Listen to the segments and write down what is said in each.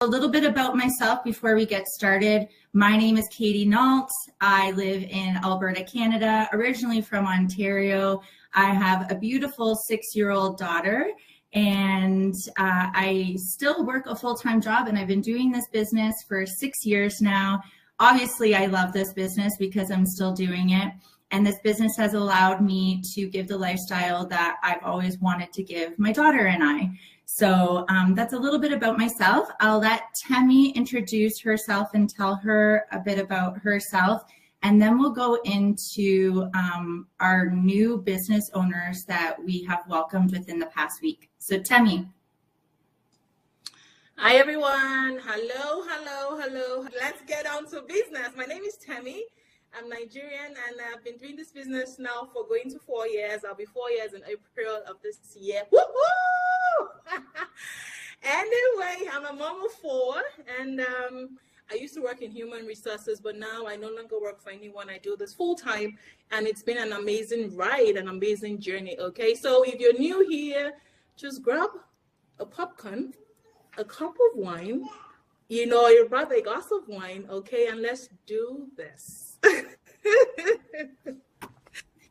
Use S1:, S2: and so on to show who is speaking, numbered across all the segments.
S1: A little bit about myself before we get started. My name is Katie Nault. I live in Alberta, Canada, originally from Ontario. I have a beautiful 6-year-old daughter, and I still work a full-time job, and I've been doing this business for 6 years now. Obviously, I love this business because I'm still doing it, and this business has allowed me to give the lifestyle that I've always wanted to give my daughter and I. So that's a little bit about myself. I'll let Temi introduce herself and tell her a bit about herself, and then we'll go into our new business owners that we have welcomed within the past week. So Temi.
S2: Hi everyone. Hello. Let's get on to business. My name is Temi. I'm Nigerian and I've been doing this business now for going to 4 years. I'll be 4 years in April of this year. Woo-hoo! Anyway, I'm a mom of 4 and I used to work in human resources, but now I no longer work for anyone. I do this full time and it's been an amazing ride, an amazing journey. Okay, so if you're new here, just grab a popcorn, a cup of wine, your brother a glass of wine, okay, and let's do this.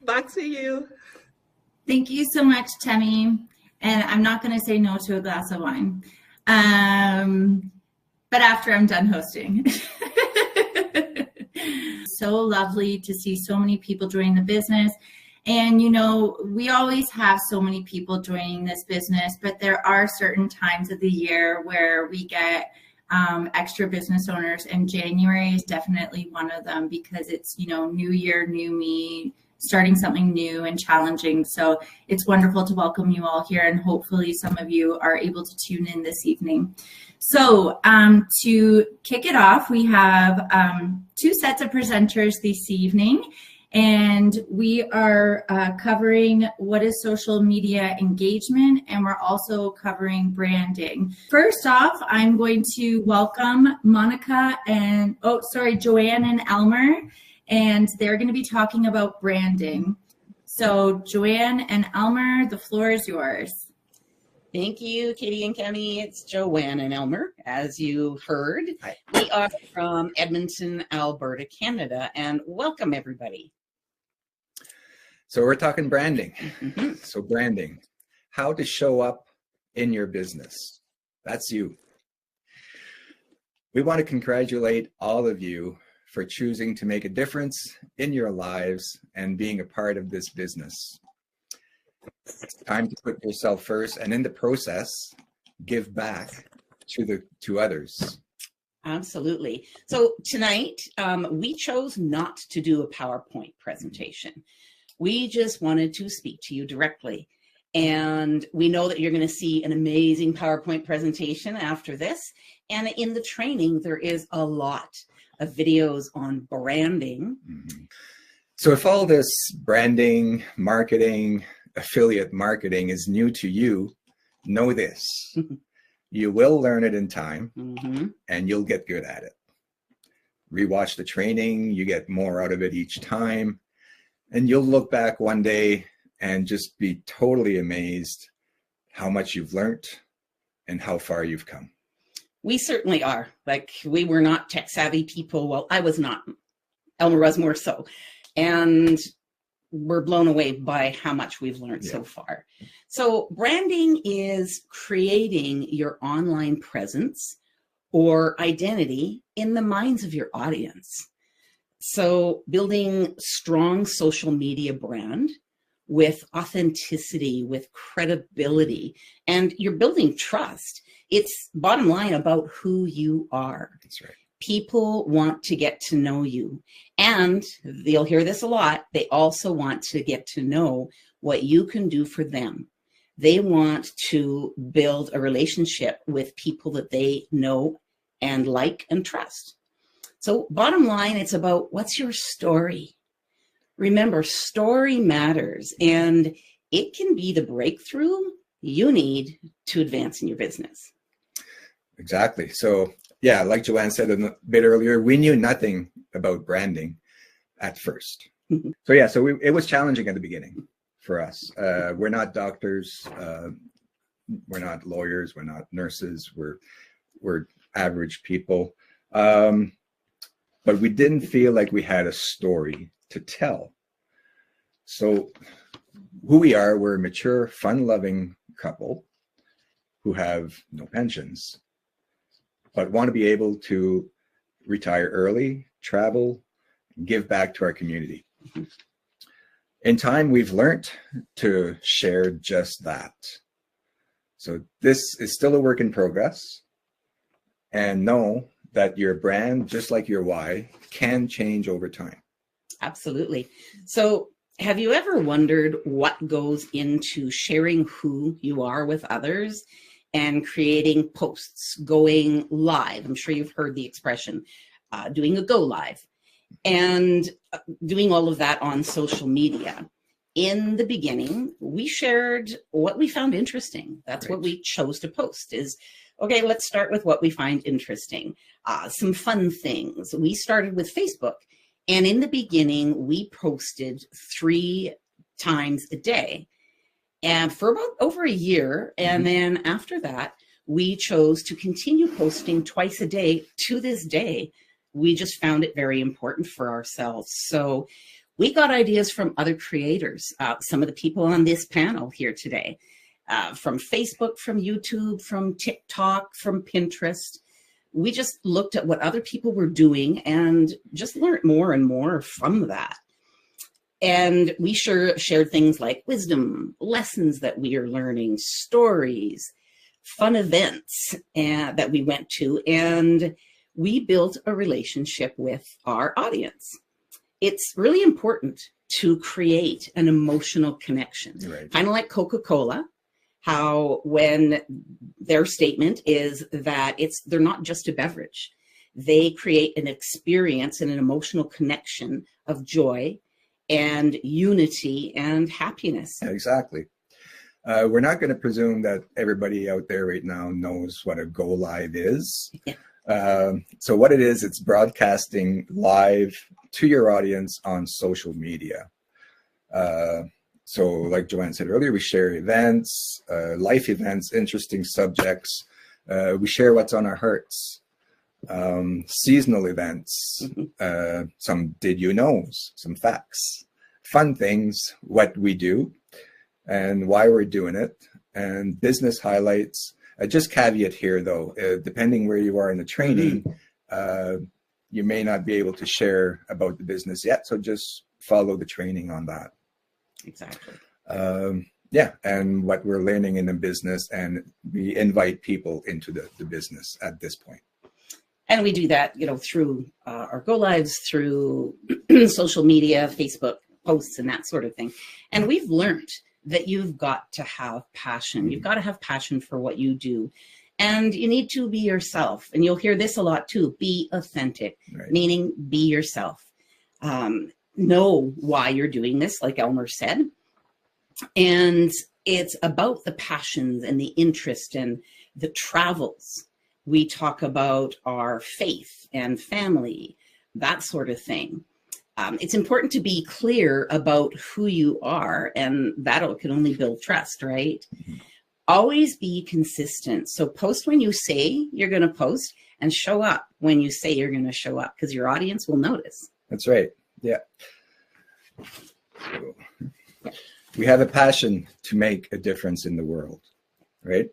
S2: Back to you.
S1: Thank you so much, Temi. And I'm not going to say no to a glass of wine, but after I'm done hosting. So lovely to see so many people join the business. And, we always have so many people joining this business, but there are certain times of the year where we get extra business owners, and January is definitely one of them because it's, new year, new me, starting something new and challenging. So it's wonderful to welcome you all here, and hopefully some of you are able to tune in this evening. So to kick it off, we have 2 sets of presenters this evening. And we are covering what is social media engagement, and we're also covering branding. First off, I'm going to welcome Joanne and Elmer, and they're going to be talking about branding. So Joanne and Elmer, the floor is yours.
S3: Thank you, Katie and Temi. It's Joanne and Elmer, as you heard. Hi. We are from Edmonton, Alberta, Canada, and welcome everybody.
S4: So we're talking branding. So branding, how to show up in your business. That's you. We want to congratulate all of you for choosing to make a difference in your lives and being a part of this business. It's time to put yourself first, and in the process, give back to others.
S3: Absolutely. So tonight, we chose not to do a PowerPoint presentation. We just wanted to speak to you directly. And we know that you're going to see an amazing PowerPoint presentation after this. And in the training, there is a lot of videos on branding.
S4: So if all this branding, marketing, affiliate marketing is new to you, know this. You will learn it in time, and you'll get good at it. Rewatch the training, you get more out of it each time. And you'll look back one day and just be totally amazed how much you've learned and how far you've come.
S3: We certainly are. Like, we were not tech savvy people. Well, I was not. Elmer was more so. And we're blown away by how much we've learned so far. So branding is creating your online presence or identity in the minds of your audience. So building strong social media brand with authenticity, with credibility, and you're building trust. It's bottom line about who you are.
S4: That's right.
S3: People want to get to know you, and you'll hear this a lot. They also want to get to know what you can do for them. They want to build a relationship with people that they know and like and trust. So bottom line, it's about what's your story. Remember, story matters, and it can be the breakthrough you need to advance in your business.
S4: Exactly. So yeah, like Joanne said a bit earlier, we knew nothing about branding at first. So yeah, so it was challenging at the beginning for us. We're not doctors, we're not lawyers, we're not nurses, we're average people. But we didn't feel like we had a story to tell. So who we are, we're a mature, fun-loving couple who have no pensions, but want to be able to retire early, travel, give back to our community. In time, we've learned to share just that. So this is still a work in progress, and know that your brand, just like your why, can change over time.
S3: Absolutely. So have you ever wondered what goes into sharing who you are with others and creating posts, going live? I'm sure you've heard the expression, doing a go live, and doing all of that on social media. In the beginning, we shared what we found interesting. That's what we chose to post is, okay, let's start with what we find interesting. Some fun things. We started with Facebook. And in the beginning, we posted 3 times a day and for about over a year. And then after that, we chose to continue posting twice a day to this day. We just found it very important for ourselves. So we got ideas from other creators, some of the people on this panel here today, from Facebook, from YouTube, from TikTok, from Pinterest. We just looked at what other people were doing and just learned more and more from that. And we shared things like wisdom, lessons that we are learning, stories, fun events that we went to, and we built a relationship with our audience. It's really important to create an emotional connection, kind of like Coca-Cola. How when their statement is that they're not just a beverage, they create an experience and an emotional connection of joy and unity and happiness.
S4: Exactly. We're not going to presume that everybody out there right now knows what a go live is. So what it is, it's broadcasting live to your audience on social media. So like Joanne said earlier, we share events, life events, interesting subjects. We share what's on our hearts, seasonal events, some did you knows, some facts, fun things, what we do and why we're doing it, and business highlights. Just caveat here though, depending where you are in the training, you may not be able to share about the business yet. So just follow the training on that.
S3: Exactly.
S4: Yeah, and what we're learning in the business, and we invite people into the business at this point.
S3: And we do that, through our go lives, through social media, Facebook posts, and that sort of thing. And we've learned that you've got to have passion. You've got to have passion for what you do. And you need to be yourself. And you'll hear this a lot too, be authentic, meaning be yourself. Know why you're doing this, like Elmer said. And it's about the passions and the interest and the travels. We talk about our faith and family, that sort of thing. It's important to be clear about who you are, and that can only build trust, right? Always be consistent. So post when you say you're going to post, and show up when you say you're going to show up, because your audience will notice.
S4: That's right. Yeah. So, we have a passion to make a difference in the world, right?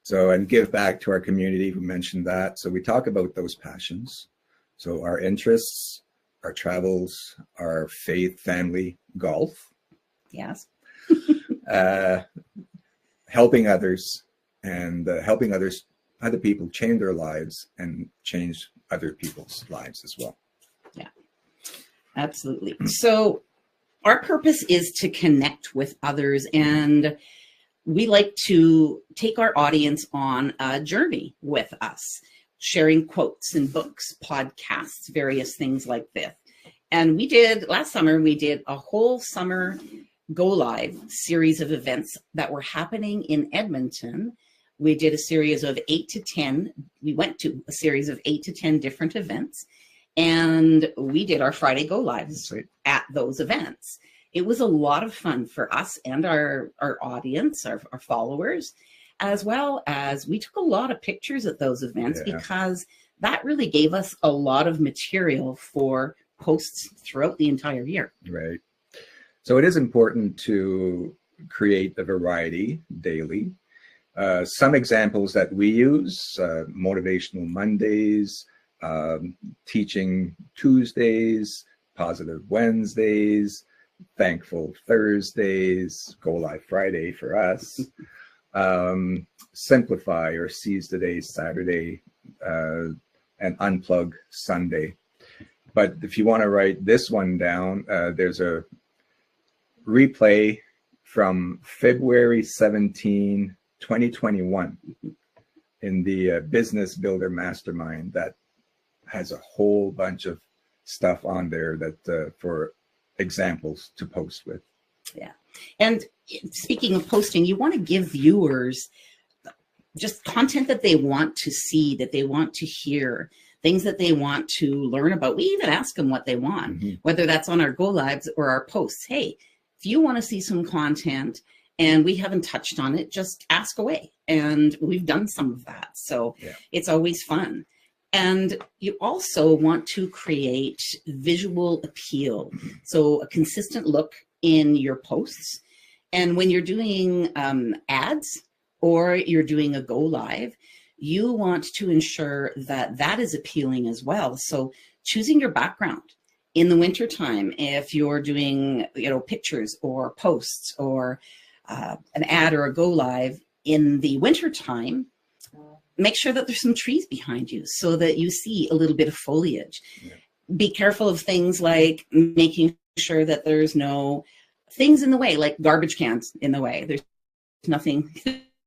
S4: So, and give back to our community. We mentioned that. So we talk about those passions. So our interests, our travels, our faith, family, golf.
S3: Yes.
S4: Helping others, and helping other people change their lives and change other people's lives as well.
S3: Yeah, absolutely. So our purpose is to connect with others, and we like to take our audience on a journey with us, sharing quotes and books, podcasts, various things like this. And last summer, we did a whole summer go live series of events that were happening in Edmonton. We did a series of 8 to 10. We went to a series of 8 to 10 different events, and we did our Friday go lives at those events. It was a lot of fun for us and our audience, our followers. as well as we took a lot of pictures at those events
S4: Yeah.
S3: because that really gave us a lot of material for posts throughout the entire year.
S4: Right. So it is important to create a variety daily. Some examples that we use, Motivational Mondays, Teaching Tuesdays, Positive Wednesdays, Thankful Thursdays, Go Live Friday for us, Simplify or Seize the Day Saturday, and Unplug Sunday. But if you want to write this one down, there's a replay from February 17, 2021 in the Business Builder Mastermind that has a whole bunch of stuff on there that for examples to post with.
S3: Yeah. And speaking of posting, you want to give viewers just content that they want to see, that they want to hear, things that they want to learn about. We even ask them what they want, whether that's on our Go Lives or our posts. Hey, if you want to see some content and we haven't touched on it, just ask away. And we've done some of that. So it's always fun. And you also want to create visual appeal. So a consistent look in your posts. And when you're doing ads or you're doing a Go Live, you want to ensure that that is appealing as well. So choosing your background in the wintertime, if you're doing, pictures or posts or an ad or a Go Live in the wintertime, make sure that there's some trees behind you so that you see a little bit of foliage. Yeah. Be careful of things like making sure that there's no things in the way, like garbage cans in the way. There's nothing,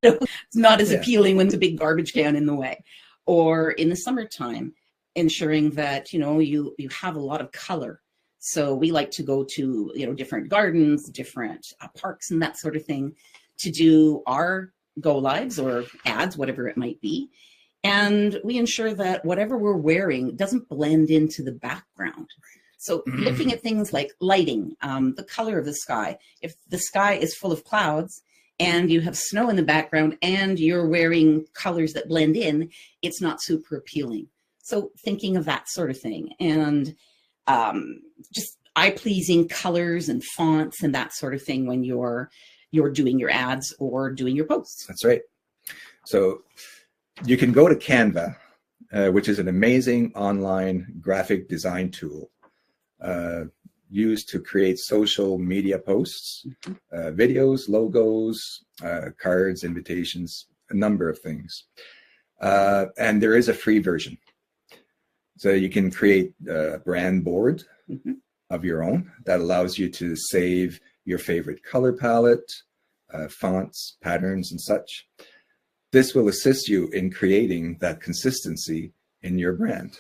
S3: it's not as appealing when there's a big garbage can in the way. Or in the summertime, ensuring that, you have a lot of color. So we like to go to, different gardens, different parks and that sort of thing to do our Go Lives or ads, whatever it might be. And we ensure that whatever we're wearing doesn't blend into the background. So looking at things like lighting, the color of the sky. If the sky is full of clouds and you have snow in the background and you're wearing colors that blend in, it's not super appealing. So thinking of that sort of thing, and just eye-pleasing colors and fonts and that sort of thing when you're doing your ads or doing your posts.
S4: That's right. So you can go to Canva, which is an amazing online graphic design tool used to create social media posts, videos, logos, cards, invitations, a number of things. And there is a free version. So you can create a brand board of your own that allows you to save your favorite color palette, fonts, patterns, and such. This will assist you in creating that consistency in your brand.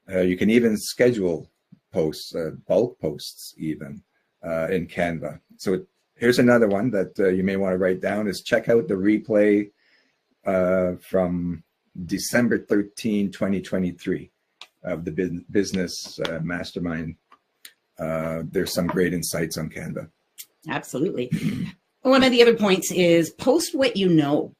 S4: You can even schedule posts, bulk posts even, in Canva. So here's another one that you may want to write down is check out the replay from December 13, 2023 of the Business Mastermind. There's some great insights on Canva.
S3: Absolutely. One of the other points is post what you know.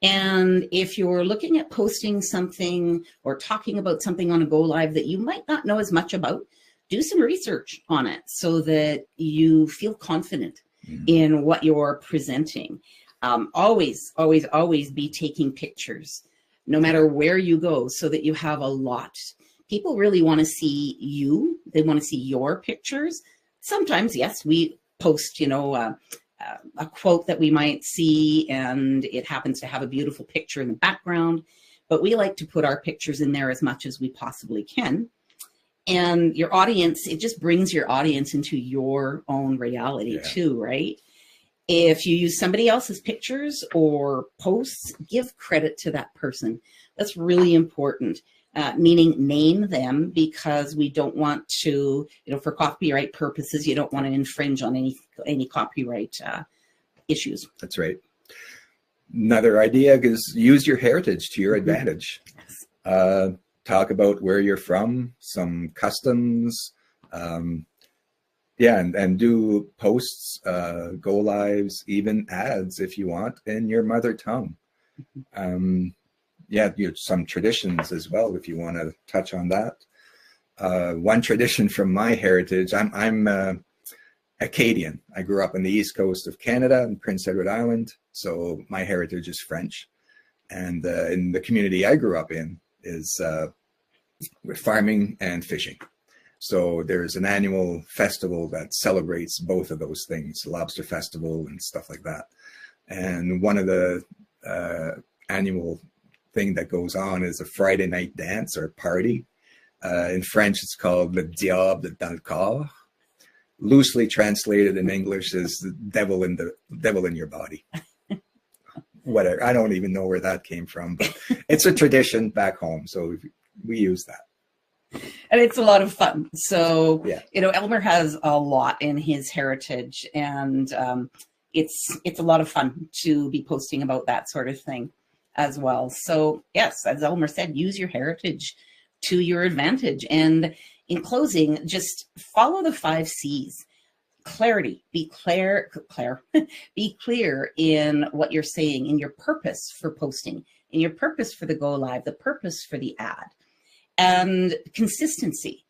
S3: And if you're looking at posting something or talking about something on a Go Live that you might not know as much about, do some research on it so that you feel confident in what you're presenting. Always be taking pictures, no matter where you go, so that you have a lot. People really want to see you. They want to see your pictures. Sometimes, yes, we post, a quote that we might see and it happens to have a beautiful picture in the background, but we like to put our pictures in there as much as we possibly can. And your audience, it just brings your audience into your own reality too, right? If you use somebody else's pictures or posts, give credit to that person. That's really important. Meaning name them, because we don't want to, for copyright purposes, you don't want to infringe on any copyright issues.
S4: That's right. Another idea is use your heritage to your advantage. Yes. Talk about where you're from, some customs, Yeah, and do posts, go lives, even ads if you want in your mother tongue. Yeah, some traditions as well if you want to touch on that. One tradition from my heritage, I'm Acadian. I grew up on the east coast of Canada in Prince Edward Island, so my heritage is French. And in the community I grew up in is with farming and fishing. So there's an annual festival that celebrates both of those things, Lobster Festival and stuff like that. And one of the annual thing that goes on is a Friday night dance or party. In French, it's called Le Diable dans le corps. Loosely translated in English is the devil in your body. Whatever. I don't even know where that came from, but it's a tradition back home. So we use that.
S3: And it's a lot of fun. So,
S4: yeah.
S3: Elmer has a lot in his heritage, and it's a lot of fun to be posting about that sort of thing as well. So yes, as Elmer said, use your heritage to your advantage. And in closing, just follow the 5 C's. Clarity, be clear, be clear in what you're saying, in your purpose for posting, in your purpose for the go live, the purpose for the ad. And consistency.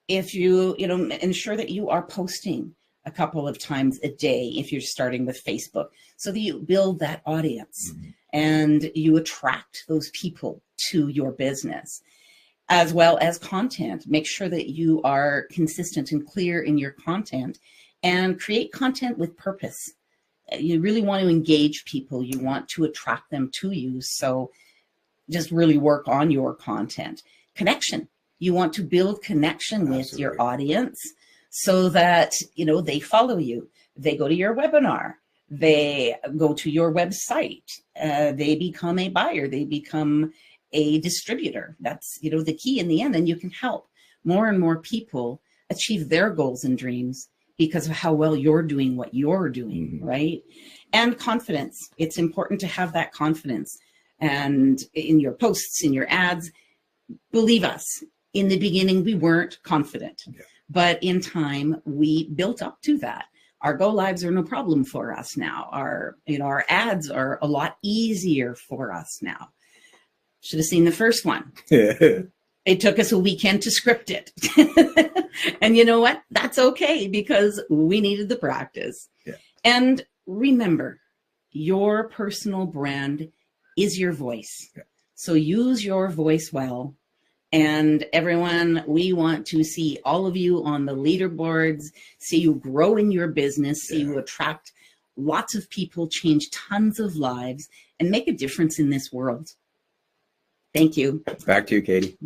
S3: If you ensure that you are posting a couple of times a day, if you're starting with Facebook, so that you build that audience and you attract those people to your business, as well as content. Make sure that you are consistent and clear in your content, and create content with purpose. You really want to engage people. You want to attract them to you. So just really work on your content. Connection. You want to build connection with your audience so that, they follow you. They go to your webinar. They go to your website. They become a buyer. They become a distributor. That's, the key in the end. And you can help more and more people achieve their goals and dreams because of how well you're doing what you're doing, right? And confidence. It's important to have that confidence. And in your posts, in your ads, believe us, in the beginning, we weren't confident, but in time, we built up to that. Our go lives are no problem for us now. Our ads are a lot easier for us now. Should have seen the first one. It took us a weekend to script it. And you know what? That's okay, because we needed the practice.
S4: Yeah.
S3: And remember, your personal brand is your voice. Yeah. So use your voice well. And everyone, we want to see all of you on the leaderboards, see you grow in your business, see you attract lots of people, change tons of lives, and make a difference in this world. Thank you.
S4: Back to you, Katie.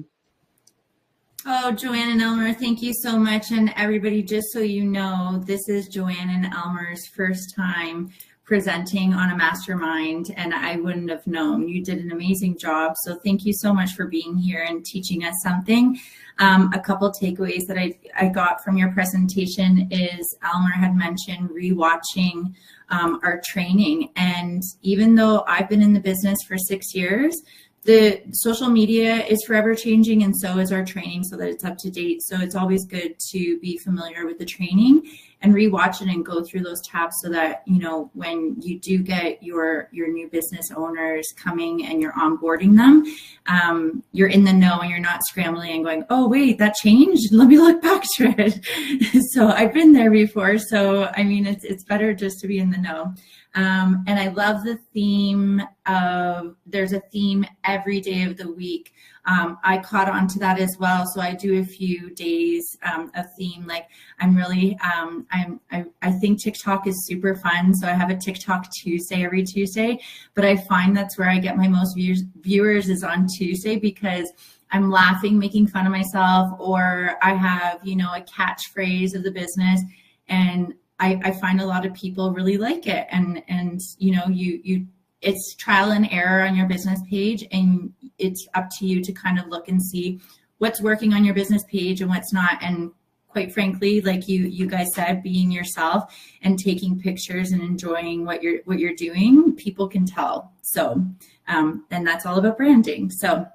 S1: Oh, Joanne and Elmer, thank you so much. And everybody, just so you know, this is Joanne and Elmer's first time presenting on a mastermind, and I wouldn't have known. You did an amazing job. So thank you so much for being here and teaching us something. A couple takeaways that I got from your presentation is Elmer had mentioned rewatching our training. And even though I've been in the business for 6 years, the social media is forever changing, and so is our training, so that it's up to date. So it's always good to be familiar with the training and rewatch it and go through those tabs so that, when you do get your new business owners coming and you're onboarding them, you're in the know and you're not scrambling and going, oh, wait, that changed? Let me look back to it. So I've been there before. So, it's better just to be in the know. And I love the theme of, there's a theme every day of the week. I caught on to that as well. So I do a few days of theme. Like I'm really, I think TikTok is super fun. So I have a TikTok Tuesday every Tuesday, but I find that's where I get my most viewers is on Tuesday, because I'm laughing, making fun of myself, or I have, a catchphrase of the business, and I find a lot of people really like it. And it's trial and error on your business page, and it's up to you to kind of look and see what's working on your business page and what's not. And quite frankly, like you guys said, being yourself and taking pictures and enjoying what you're doing, people can tell. So, and that's all about branding. So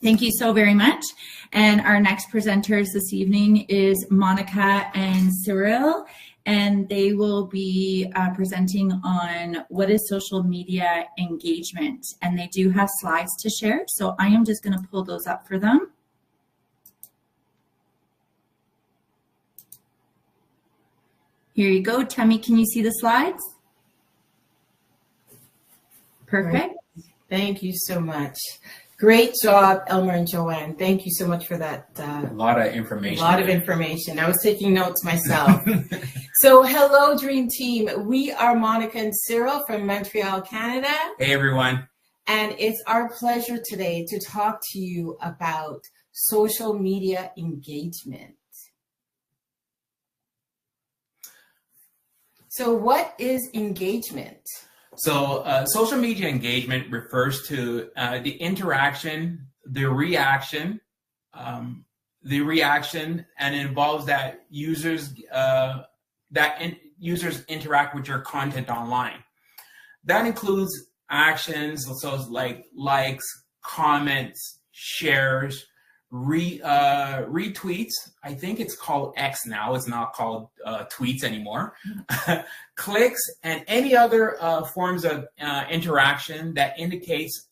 S1: Thank you so very much. And our next presenters this evening is Monica and Cyril, and they will be presenting on what is social media engagement. And they do have slides to share, so I am just going to pull those up for them. Here you go. Tammy, can you see the slides? Perfect.
S5: Thank you so much. Great job, Elmer and Joanne. Thank you so much for that.
S6: A lot of information.
S5: A lot of information. I was taking notes myself. So hello, Dream Team. We are Monica and Cyril from Montreal, Canada.
S6: Hey, everyone.
S5: And it's our pleasure today to talk to you about social media engagement. So what is engagement?
S6: So social media engagement refers to the interaction, the reaction, and it involves that users interact with your content online. That includes actions, so like likes, comments, shares, retweets. I think it's called X now. It's not called tweets anymore. Clicks and any other forms of interaction that indicates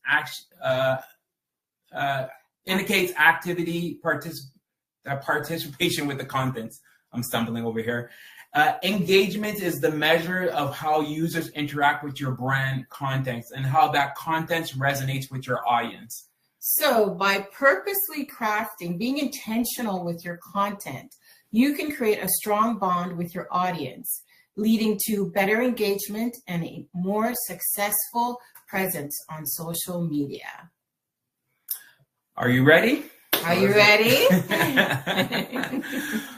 S6: activity, participation with the contents. I'm stumbling over here. Engagement is the measure of how users interact with your brand content and how that content resonates with your audience.
S5: So by purposely crafting, being intentional with your content, you can create a strong bond with your audience, leading to better engagement and a more successful presence on social media.
S6: Are you ready?
S5: Are you ready?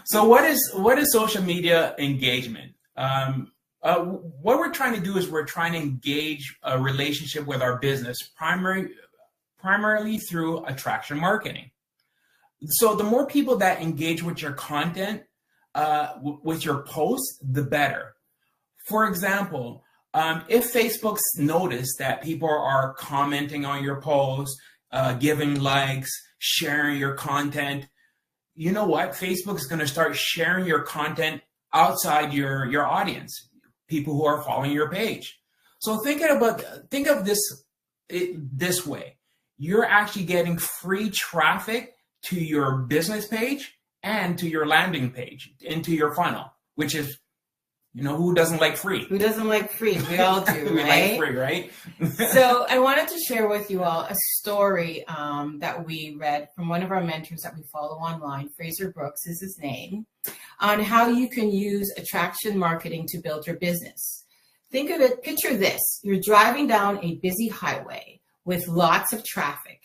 S6: So what is social media engagement? What we're trying to do is we're trying to engage a relationship with our business primarily through attraction marketing. So the more people that engage with your content, with your posts, the better. For example, if Facebook's noticed that people are commenting on your posts, giving likes, sharing your content, you know what? Facebook is going to start sharing your content outside your audience, people who are following your page. So think of this way. You're actually getting free traffic to your business page and to your landing page, into your funnel, which is, who doesn't like free?
S5: Who doesn't like free? We all do,
S6: We
S5: right?
S6: like free, right?
S5: So I wanted to share with you all a story that we read from one of our mentors that we follow online. Fraser Brooks is his name, on how you can use attraction marketing to build your business. Think of it, picture this. You're driving down a busy highway with lots of traffic.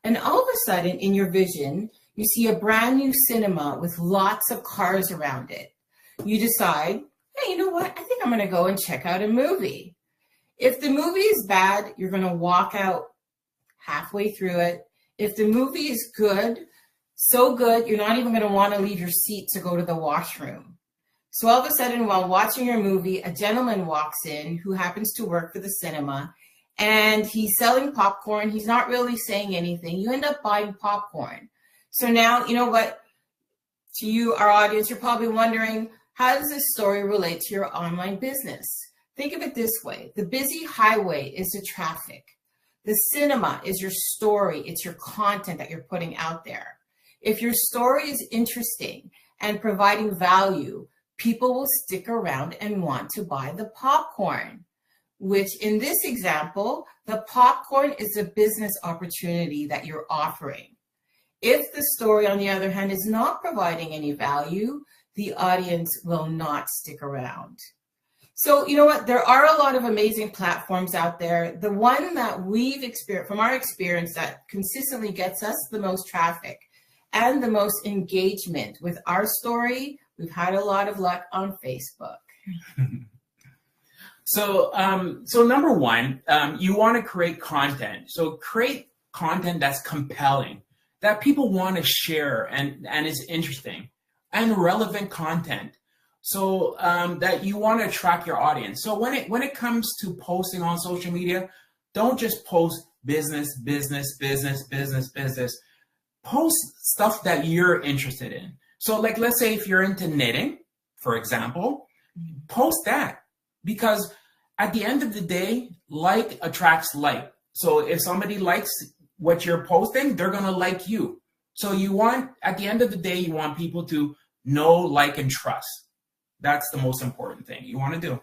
S5: And all of a sudden in your vision, you see a brand new cinema with lots of cars around it. You decide, hey, you know what? I think I'm going to go and check out a movie. If the movie is bad, you're going to walk out halfway through it. If the movie is good, so good, you're not even going to want to leave your seat to go to the washroom. So all of a sudden, while watching your movie, a gentleman walks in who happens to work for the cinema, and he's selling popcorn. He's not really saying anything. You end up buying popcorn. So now, you know what? To you, our audience, you're probably wondering, how does this story relate to your online business? Think of it this way. The busy highway is the traffic. The cinema is your story. It's your content that you're putting out there. If your story is interesting and providing value, people will stick around and want to buy the popcorn. Which in this example, the popcorn is a business opportunity that you're offering. If the story, on the other hand, is not providing any value, the audience will not stick around. So, you know what? There are a lot of amazing platforms out there. The one that we've experienced, from our experience, that consistently gets us the most traffic and the most engagement with our story, we've had a lot of luck on Facebook.
S6: So number one, you want to create content. So create content that's compelling, that people want to share and is interesting, and relevant content. So that you want to attract your audience. So when it comes to posting on social media, don't just post business, business, business, business, business. Post stuff that you're interested in. So like, let's say if you're into knitting, for example, post that, because at the end of the day, like attracts like. So if somebody likes what you're posting, they're going to like you. So you want, at the end of the day, you want people to know, like, and trust. That's the most important thing you want to do.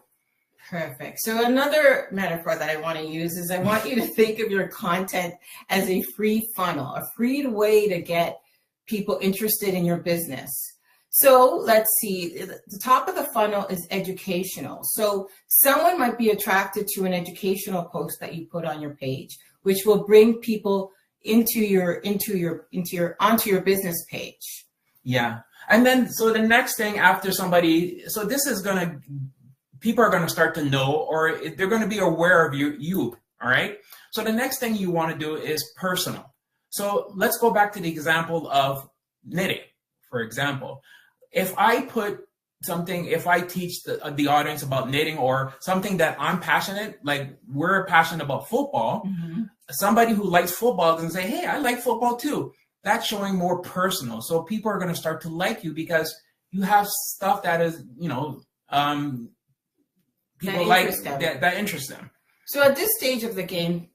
S5: Perfect. So another metaphor that I want to use is I want you to think of your content as a free funnel, a free way to get people interested in your business. So let's see, the top of the funnel is educational. So someone might be attracted to an educational post that you put on your page, which will bring people onto your business page.
S6: Yeah. And then, so the next thing after somebody, so this is going to, people are going to start to know, or they're going to be aware of you. All right. So the next thing you want to do is personal. So let's go back to the example of knitting, for example. If I put something, if I teach the audience about knitting or something that I'm passionate, like we're passionate about football, somebody who likes football can say, hey, I like football too. That's showing more personal. So people are going to start to like you because you have stuff that is, people that interests them.
S5: So at this stage of the game,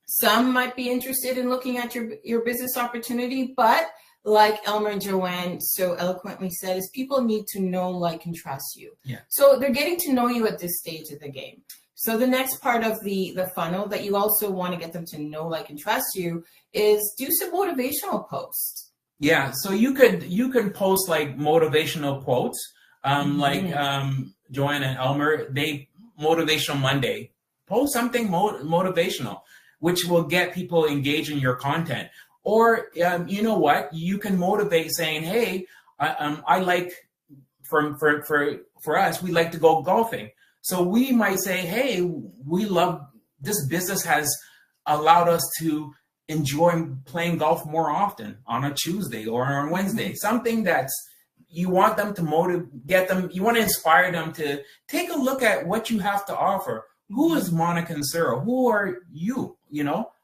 S5: some might be interested in looking at your business opportunity, but like Elmer and Joanne so eloquently said, is people need to know, like, and trust you.
S6: Yeah.
S5: So they're getting to know you at this stage of the game. So the next part of the funnel that you also want to get them to know, like, and trust you is do some motivational posts.
S6: Yeah. So you can post like motivational quotes, like Joanne and Elmer, they Motivational Monday, post something motivational, which will get people engaged in your content. Or, you know what, you can motivate saying, hey, I like, for us, we like to go golfing. So we might say, hey, we love, this business has allowed us to enjoy playing golf more often on a Tuesday or on a Wednesday. Something that's, you want them to get them, you want to inspire them to take a look at what you have to offer. Who is Monica and Sarah? Who are you?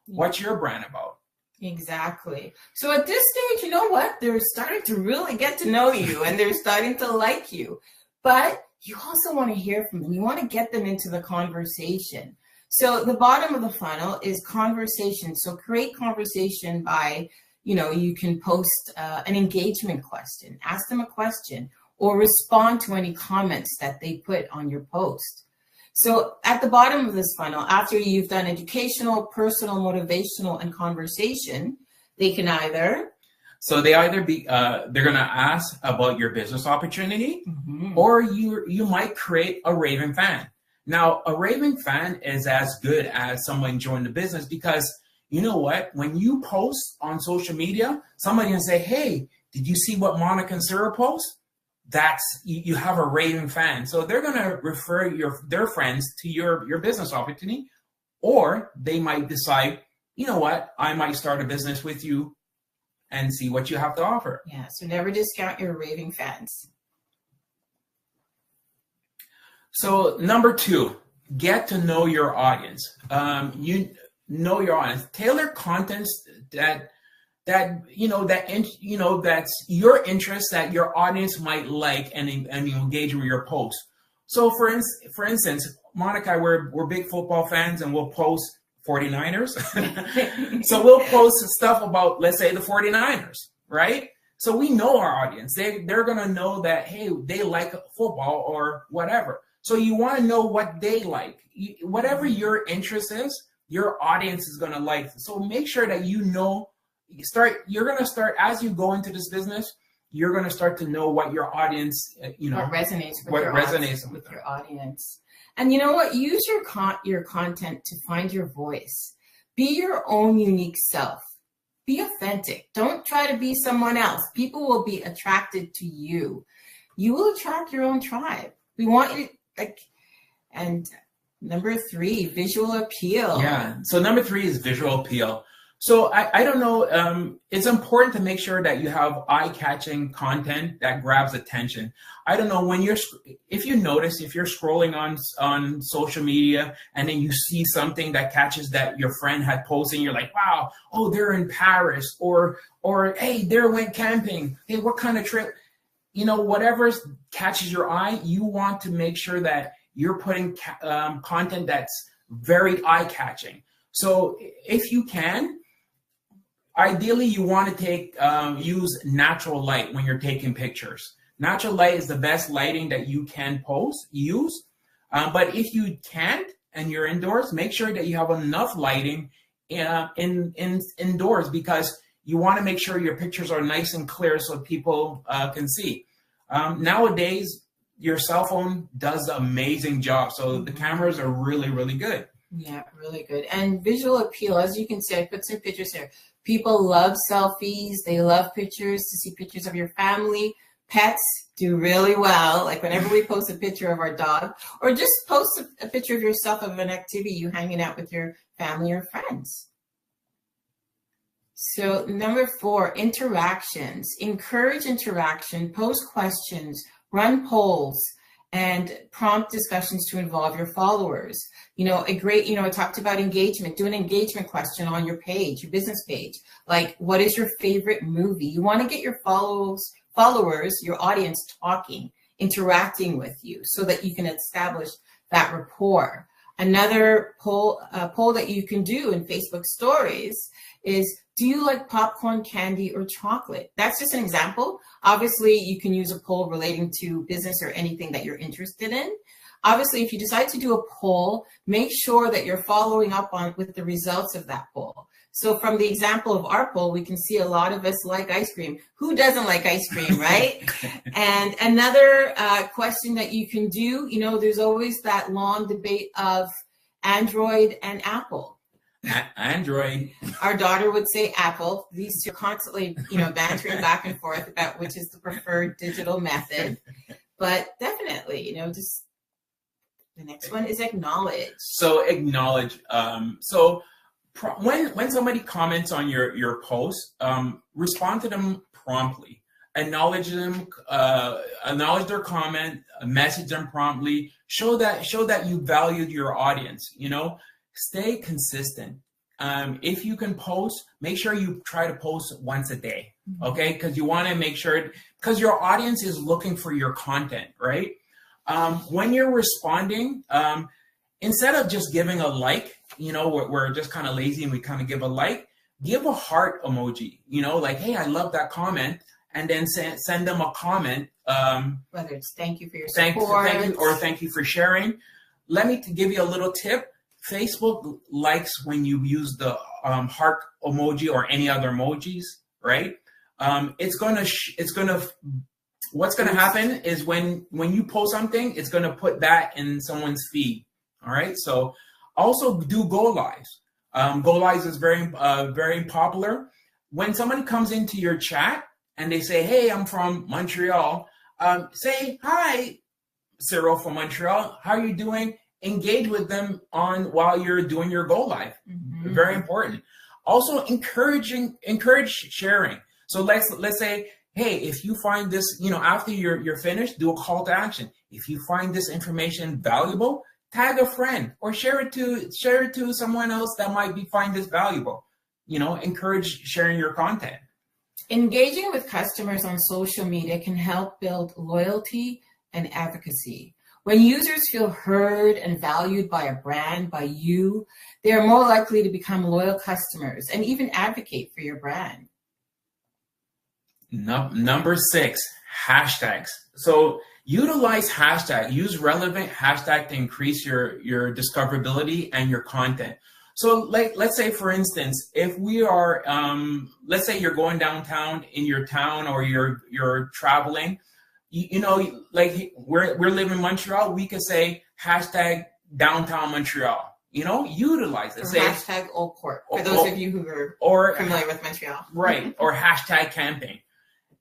S6: What's your brand about?
S5: Exactly. So at this stage, you know what? They're starting to really get to know you and they're starting to like you. But you also want to hear from them. You want to get them into the conversation. So the bottom of the funnel is conversation. So create conversation by, you can post an engagement question, ask them a question, or respond to any comments that they put on your post. So at the bottom of this funnel, after you've done educational, personal, motivational, and conversation, they can either...
S6: So they're going to ask about your business opportunity, or you might create a raving fan. Now, a raving fan is as good as someone joined the business because you know what? When you post on social media, somebody can say, hey, did you see what Monica and Sarah post? That's, you have a raving fan. So they're going to refer their friends to your business opportunity, or they might decide, you know what, I might start a business with you and see what you have to offer.
S5: Yeah, so never discount your raving fans.
S6: So number 2, get to know your audience. You know your audience. Tailor contents that's your interest, that your audience might like and engage with your post. So for instance, Monica, we're big football fans and we'll post 49ers. So we'll post stuff about, let's say, the 49ers, right? So we know our audience. They're going to know that, hey, they like football or whatever. So you want to know what they like. Whatever your interest is, your audience is going to like. So make sure that you're going to start, as you go into this business, you're going to start to know what your audience,
S5: what resonates with your audience. And you know what? Use your content to find your voice. Be your own unique self. Be authentic. Don't try to be someone else. People will be attracted to you. You will attract your own tribe. We want you, and number 3, visual appeal.
S6: Yeah. So number 3 is visual appeal. So I don't know. It's important to make sure that you have eye-catching content that grabs attention. I don't know if you notice, if you're scrolling on social media and then you see something that catches that your friend had posted, and you're like, wow, oh, they're in Paris, or hey, there went camping. Hey, what kind of trip? Whatever catches your eye, you want to make sure that you're putting content that's very eye-catching. So if you can, ideally, you want to use natural light when you're taking pictures. Natural light is the best lighting that you can use. But if you can't and you're indoors, make sure that you have enough lighting indoors, because you want to make sure your pictures are nice and clear so people can see. Nowadays, your cell phone does an amazing job. So the cameras are really, really good.
S5: Yeah, really good. And visual appeal, as you can see, I put some pictures here. People love selfies. They love pictures, to see pictures of your family. Pets do really well. Like whenever we post a picture of our dog, or just post a picture of yourself of an activity, you hanging out with your family or friends. So number 4, interactions. Encourage interaction, post questions, run polls, and prompt discussions to involve your followers. I talked about engagement. Do an engagement question on your page, your business page. Like, what is your favorite movie? You want to get your followers, your audience talking, interacting with you so that you can establish that rapport. Another poll that you can do in Facebook stories is, do you like popcorn, candy, or chocolate? That's just an example. Obviously, you can use a poll relating to business or anything that you're interested in. Obviously, if you decide to do a poll, make sure that you're following up with the results of that poll. So from the example of our poll, we can see a lot of us like ice cream. Who doesn't like ice cream, right? And another question that you can do, there's always that long debate of Android and Apple.
S6: Android.
S5: Our daughter would say Apple. These two are constantly, bantering back and forth about which is the preferred digital method. But definitely, just the next one is acknowledge.
S6: So acknowledge. When somebody comments on your post, respond to them promptly. Acknowledge them. Acknowledge their comment. Message them promptly. Show that you valued your audience. Stay consistent. If you can post, make sure you try to post once a day, okay? Because you want to make sure, because your audience is looking for your content, right? When you're responding, instead of just giving a like, we're just kind of lazy and we kind of give a like, give a heart emoji, like, hey, I love that comment, and then send them a comment.
S5: Whether it's thank you for your support.
S6: Thank you for sharing. Let me give you a little tip. Facebook likes when you use the heart emoji or any other emojis, right? What's gonna happen is when you post something, it's gonna put that in someone's feed. All right. So also do go lives. Go lives is very popular. When somebody comes into your chat and they say, "Hey, I'm from Montreal," say, "Hi, Cyril from Montreal. How are you doing?" Engage with them while you're doing your go live. Mm-hmm. Very important. Also, encourage sharing. So let's say, hey, if you find this, after you're finished, do a call to action. If you find this information valuable, tag a friend or share it to someone else that might find this valuable. Encourage sharing your content.
S5: Engaging with customers on social media can help build loyalty and advocacy. When users feel heard and valued by a brand, by you, they are more likely to become loyal customers and even advocate for your brand.
S6: Number 6, hashtags. So utilize hashtag. Use relevant hashtag to increase your discoverability and your content. So let's say, for instance, if we are, let's say you're going downtown in your town or you're traveling, like we're living in Montreal, we could say hashtag downtown Montreal, utilize it.
S5: Or
S6: say
S5: hashtag Old Court, for those of you who are familiar with Montreal.
S6: Right, or hashtag camping.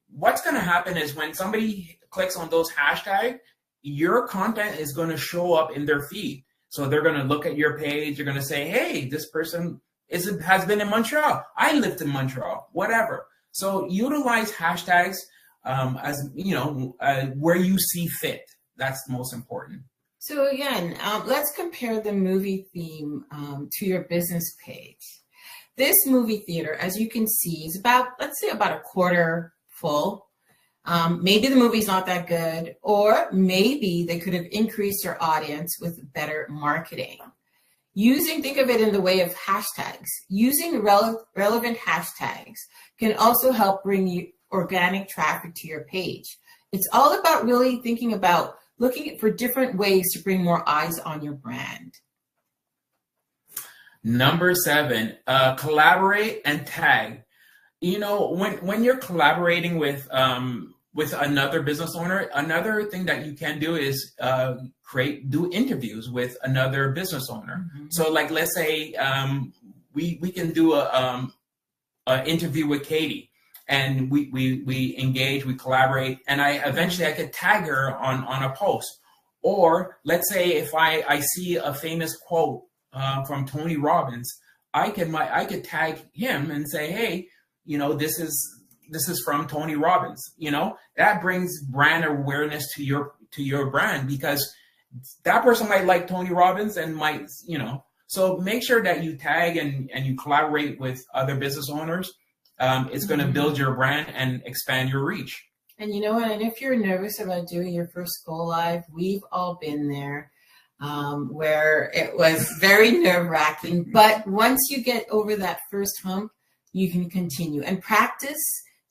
S6: What's going to happen is when somebody clicks on those hashtags, your content is going to show up in their feed. So they're going to look at your page. You're going to say, hey, this person has been in Montreal. I lived in Montreal, whatever. So utilize hashtags as where you see fit. That's the most important.
S5: So again, let's compare the movie theme to your business page. This movie theater, as you can see, is let's say about a quarter full. Maybe the movie's not that good, or maybe they could have increased their audience with better marketing. Think of it in the way of hashtags. Using relevant hashtags can also help bring you organic traffic to your page. It's all about really thinking about looking for different ways to bring more eyes on your brand.
S6: Number 7, collaborate and tag. When you're collaborating with another business owner, another thing that you can do is do interviews with another business owner. Mm-hmm. So like, let's say we can do a interview with Katie, and we engage, we collaborate, and eventually I could tag her on a post. Or let's say if I see a famous quote from Tony Robbins, I could tag him and say, hey, this is from Tony Robbins. That brings brand awareness to your brand, because that person might like Tony Robbins and might, so make sure that you tag and you collaborate with other business owners. It's going to build your brand and expand your reach.
S5: And you know what? And if you're nervous about doing your first go live, we've all been there, where it was very nerve-wracking. But once you get over that first hump, you can continue and practice.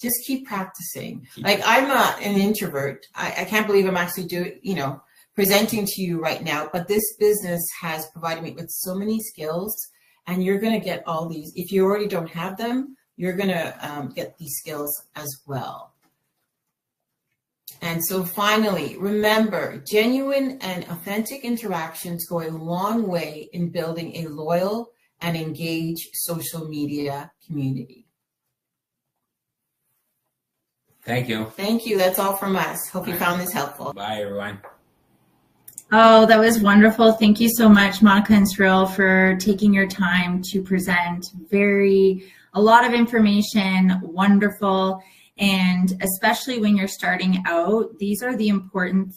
S5: Just keep practicing. Like, I'm an introvert. I can't believe I'm actually presenting to you right now. But this business has provided me with so many skills, and you're going to get all these. If you already don't have them, you're going to get these skills as well. And so finally, remember, genuine and authentic interactions go a long way in building a loyal and engaged social media community.
S6: Thank you.
S5: Thank you. That's all from us. Hope you found this helpful.
S6: Bye, everyone.
S1: Oh, that was wonderful. Thank you so much, Monica and Cyril, for taking your time to present a lot of information, wonderful. And especially when you're starting out, these are the important,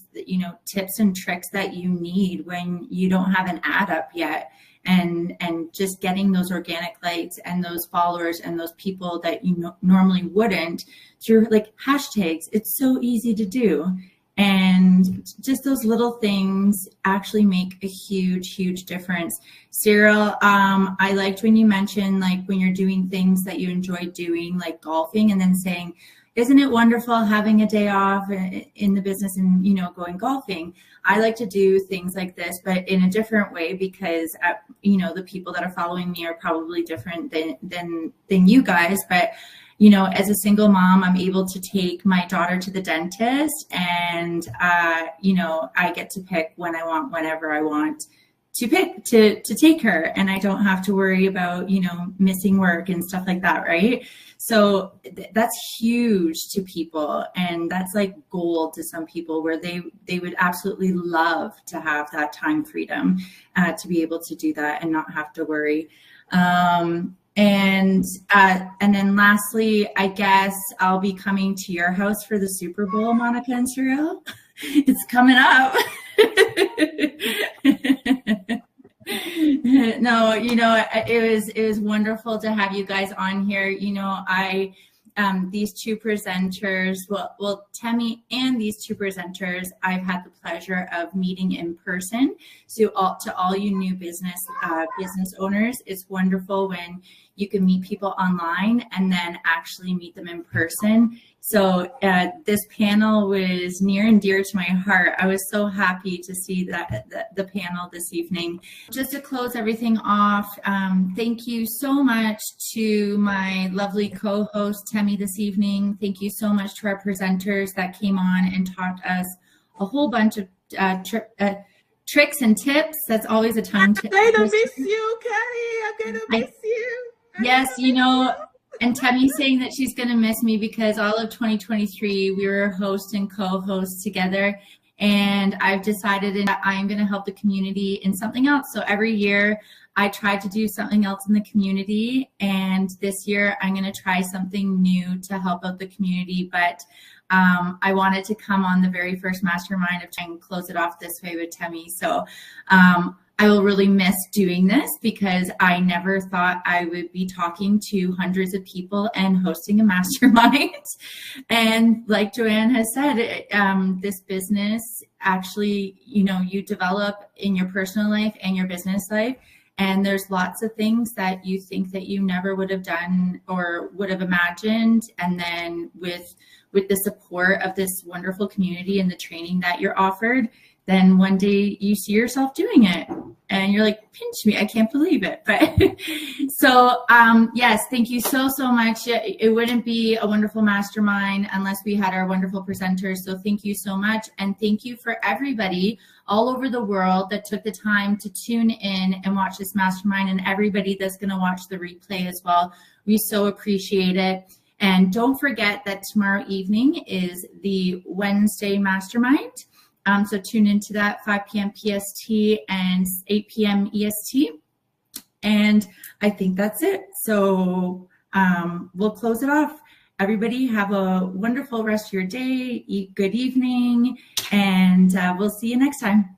S1: tips and tricks that you need when you don't have an ad up yet. And just getting those organic likes and those followers and those people that you normally wouldn't through like hashtags. It's so easy to do. And just those little things actually make a huge, huge difference. Cyril, I liked when you mentioned like when you're doing things that you enjoy doing, like golfing, and then saying, isn't it wonderful having a day off in the business and, going golfing? I like to do things like this, but in a different way, because, the people that are following me are probably different than you guys. But as a single mom, I'm able to take my daughter to the dentist, and, I get to pick when I want, whenever I want to pick to take her, and I don't have to worry about, missing work and stuff like that. Right. So that's huge to people. And that's like gold to some people, where they would absolutely love to have that time freedom, to be able to do that and not have to worry. And then lastly, I guess I'll be coming to your house for the Super Bowl, Monica and Cyril. It's coming up. No, it was wonderful to have you guys on here. These two presenters, well, Temi and these two presenters, I've had the pleasure of meeting in person. So to all you new business owners, it's wonderful when you can meet people online and then actually meet them in person. So this panel was near and dear to my heart. I was so happy to see the panel this evening. Just to close everything off, thank you so much to my lovely co-host, Temi, this evening. Thank you so much to our presenters that came on and taught us a whole bunch of tricks and tips. That's always a tongue tip.
S2: I'm going to miss you, Kelly. I'm going to miss you.
S1: Yes, and Temi's saying that she's going to miss me because all of 2023, we were host and co-host together. And I've decided that I'm going to help the community in something else. So every year I tried to do something else in the community, and this year I'm going to try something new to help out the community. But I wanted to come on the very first mastermind of trying to close it off this way with Temi. So I will really miss doing this because I never thought I would be talking to hundreds of people and hosting a mastermind. And like Joanne has said, this business actually, you know, you develop in your personal life and your business life. And there's lots of things that you think that you never would have done or would have imagined. And then with the support of this wonderful community and the training that you're offered, then one day you see yourself doing it and you're like, pinch me, I can't believe it. But so yes, thank you so much. It wouldn't be a wonderful mastermind unless we had our wonderful presenters. So thank you so much. And thank you for everybody all over the world that took the time to tune in and watch this mastermind, and everybody that's going to watch the replay as well. We so appreciate it. And don't forget that tomorrow evening is the Wednesday mastermind. So tune into that 5 p.m. PST and 8 p.m. EST. And I think that's it. So we'll close it off. Everybody have a wonderful rest of your day. Good evening. And we'll see you next time.